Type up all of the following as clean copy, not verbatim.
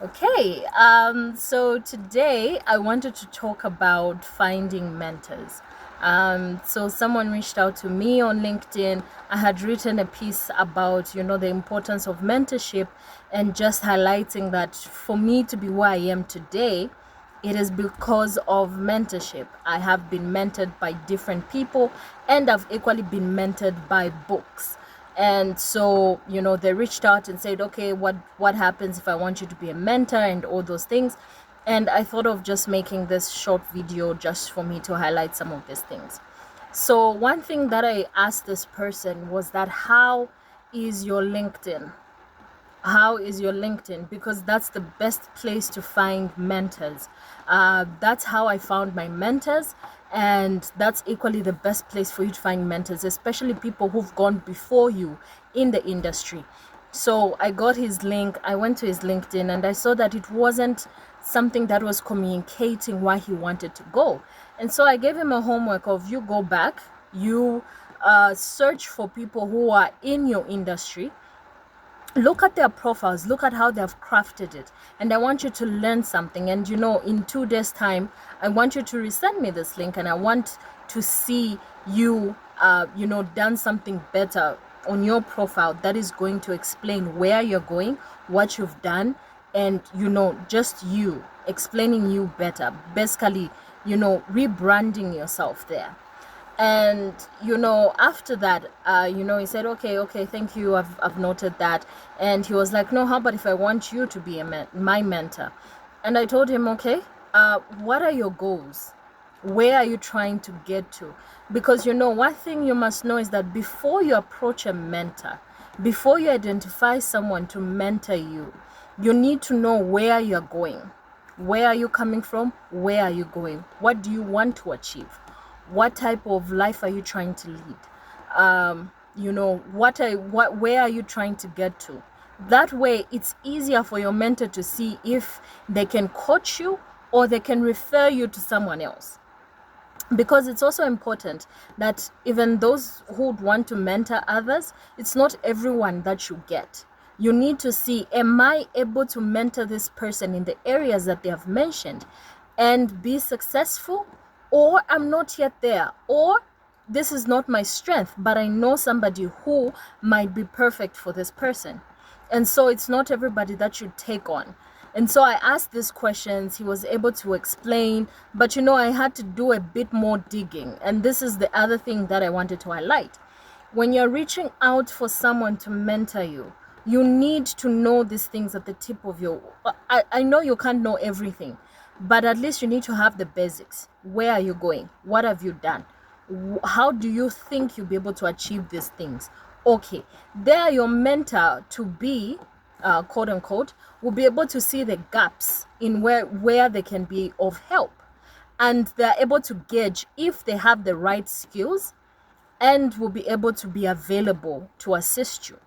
Okay, so today I wanted to talk about finding mentors. So someone reached out to me on LinkedIn. I had written a piece about, the importance of mentorship and just highlighting that for me to be where I am today, it is because of mentorship. I have been mentored by different people and I've equally been mentored by books. And so, they reached out and said, okay, what happens if I want you to be a mentor and all those things. And I thought of just making this short video just for me to highlight some of these things. So one thing that I asked this person was that, how is your LinkedIn? How is your LinkedIn? Because that's the best place to find mentors. That's how I found my mentors, and that's equally the best place for you to find mentors, especially people who've gone before you in the industry. So I got his link, I went to his LinkedIn, and I saw that it wasn't something that was communicating why he wanted to go. And so I gave him a homework of, you go back, you search for people who are in your industry, look at their profiles, look at how they've crafted it, and I want you to learn something. And in 2 days time, I want you to resend me this link, and I want to see you done something better on your profile that is going to explain where you're going, what you've done, and just you explaining you better, basically rebranding yourself there. And after that, he said, okay, thank you, I've noted that. And he was like, no, how about if I want you to be my mentor? And I told him, okay, what are your goals? Where are you trying to get to? Because one thing you must know is that before you approach a mentor, before you identify someone to mentor you, you need to know where you're going. Where are you coming from? Where are you going? What do you want to achieve? What type of life are you trying to lead? Where are you trying to get to? That way it's easier for your mentor to see if they can coach you or they can refer you to someone else. Because it's also important that even those who would want to mentor others, it's not everyone that you get. You need to see, am I able to mentor this person in the areas that they have mentioned and be successful? Or I'm not yet there, or this is not my strength, but I know somebody who might be perfect for this person. And so it's not everybody that you take on. And so I asked these questions, he was able to explain, but I had to do a bit more digging. And this is the other thing that I wanted to highlight. When you're reaching out for someone to mentor you, you need to know these things at the tip of your... I know you can't know everything, but at least you need to have the basics. Where are you going? What have you done? How do you think you'll be able to achieve these things? Okay, there your mentor to be, quote unquote, will be able to see the gaps in where they can be of help. And they're able to gauge if they have the right skills and will be able to be available to assist you.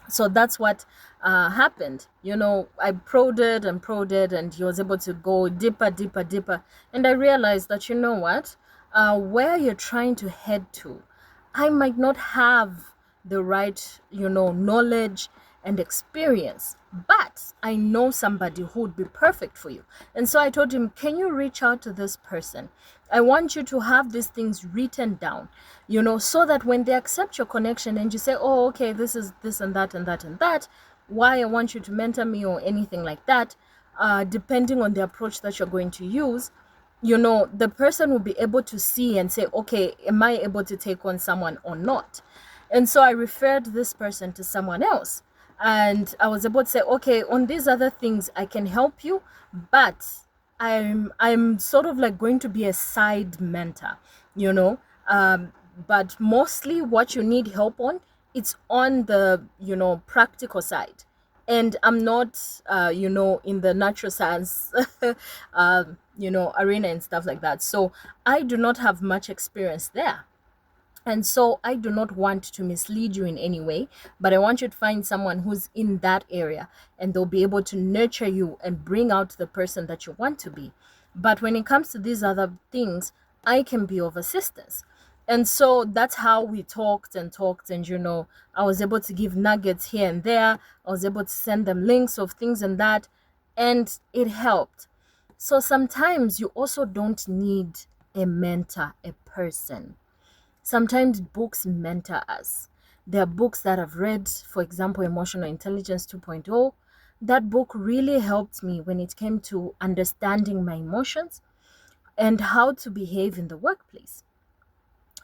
So that's what happened. I prodded and prodded, and he was able to go deeper, deeper, deeper. And I realized that, what, where you're trying to head to, I might not have the right, knowledge and experience, but I know somebody who would be perfect for you. And so I told him, can you reach out to this person? I want you to have these things written down, so that when they accept your connection and you say, oh, okay, this is this and that and that and that, why I want you to mentor me or anything like that, depending on the approach that you're going to use, the person will be able to see and say, okay, am I able to take on someone or not? And so I referred this person to someone else. And I was able to say, okay, on these other things, I can help you, but I'm sort of like going to be a side mentor, you know. But mostly what you need help on, it's on the, practical side. And I'm not, in the natural science, arena and stuff like that. So I do not have much experience there. And so I do not want to mislead you in any way, but I want you to find someone who's in that area, and they'll be able to nurture you and bring out the person that you want to be. But when it comes to these other things, I can be of assistance. And so that's how we talked and talked. And, I was able to give nuggets here and there. I was able to send them links of things and that. and it helped. So sometimes you also don't need a mentor, a person. Sometimes books mentor us. There are books that I've read, for example, Emotional Intelligence 2.0. That book really helped me when it came to understanding my emotions and how to behave in the workplace.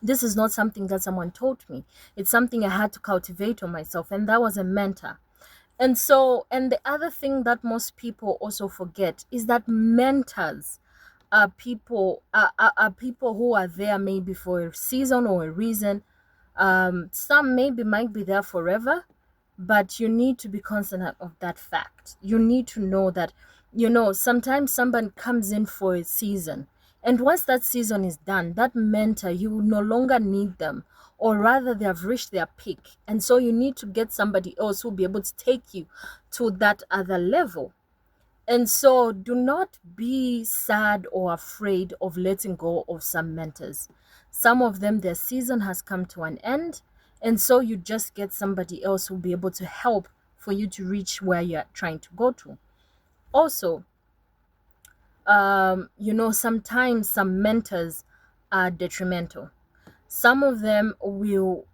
This is not something that someone taught me. It's something I had to cultivate on myself, and that was a mentor. And so, and the other thing that most people also forget is that mentors are people who are there maybe for a season or a reason. Some maybe might be there forever, but you need to be conscious of that fact. You need to know that, sometimes someone comes in for a season, and once that season is done, that mentor, you will no longer need them, or rather they have reached their peak, and so you need to get somebody else who will be able to take you to that other level. And so do not be sad or afraid of letting go of some mentors. Some of them, their season has come to an end. And so you just get somebody else who will be able to help for you to reach where you're trying to go to. Also, sometimes some mentors are detrimental. Some of them will,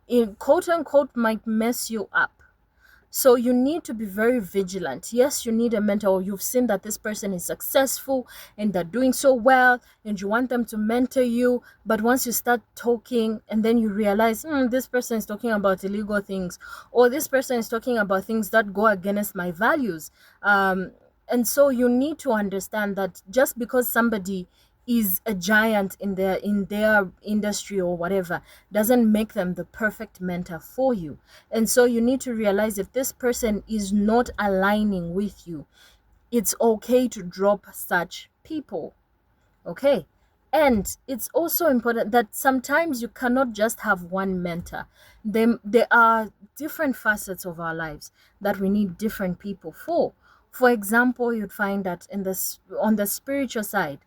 in quote unquote, might mess you up. So you need to be very vigilant. Yes, you need a mentor. You've seen that this person is successful and they're doing so well, and you want them to mentor you. But once you start talking and then you realize, this person is talking about illegal things, or this person is talking about things that go against my values. And so you need to understand that just because somebody is a giant in their industry or whatever doesn't make them the perfect mentor for you. And so you need to realize if this person is not aligning with you, it's okay to drop such people. Okay. And it's also important that sometimes you cannot just have one mentor. There are different facets of our lives that we need different people for. For example, you'd find that on the spiritual side,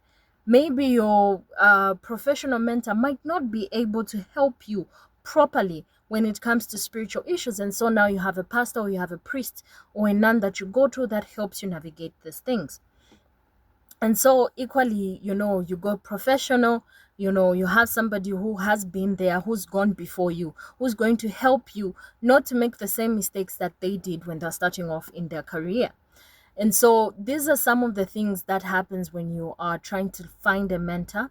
maybe your professional mentor might not be able to help you properly when it comes to spiritual issues. And so now you have a pastor or you have a priest or a nun that you go to that helps you navigate these things. And so equally, you go professional, you have somebody who has been there, who's gone before you, who's going to help you not to make the same mistakes that they did when they're starting off in their career. And so these are some of the things that happens when you are trying to find a mentor.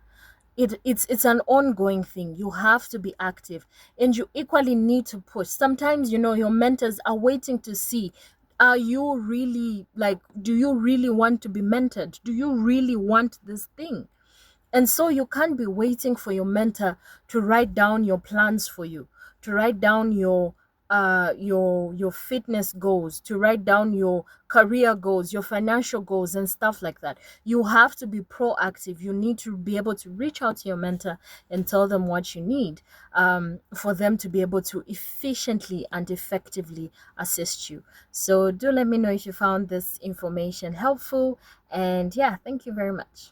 It's an ongoing thing. You have to be active, and you equally need to push. Sometimes your mentors are waiting to see, are you really, like, do you really want to be mentored? Do you really want this thing? And so you can't be waiting for your mentor to write down your plans for you, to write down your fitness goals, to write down your career goals, your financial goals and stuff like that. You have to be proactive. You need to be able to reach out to your mentor and tell them what you need, for them to be able to efficiently and effectively assist you. So do let me know if you found this information helpful. And yeah, thank you very much.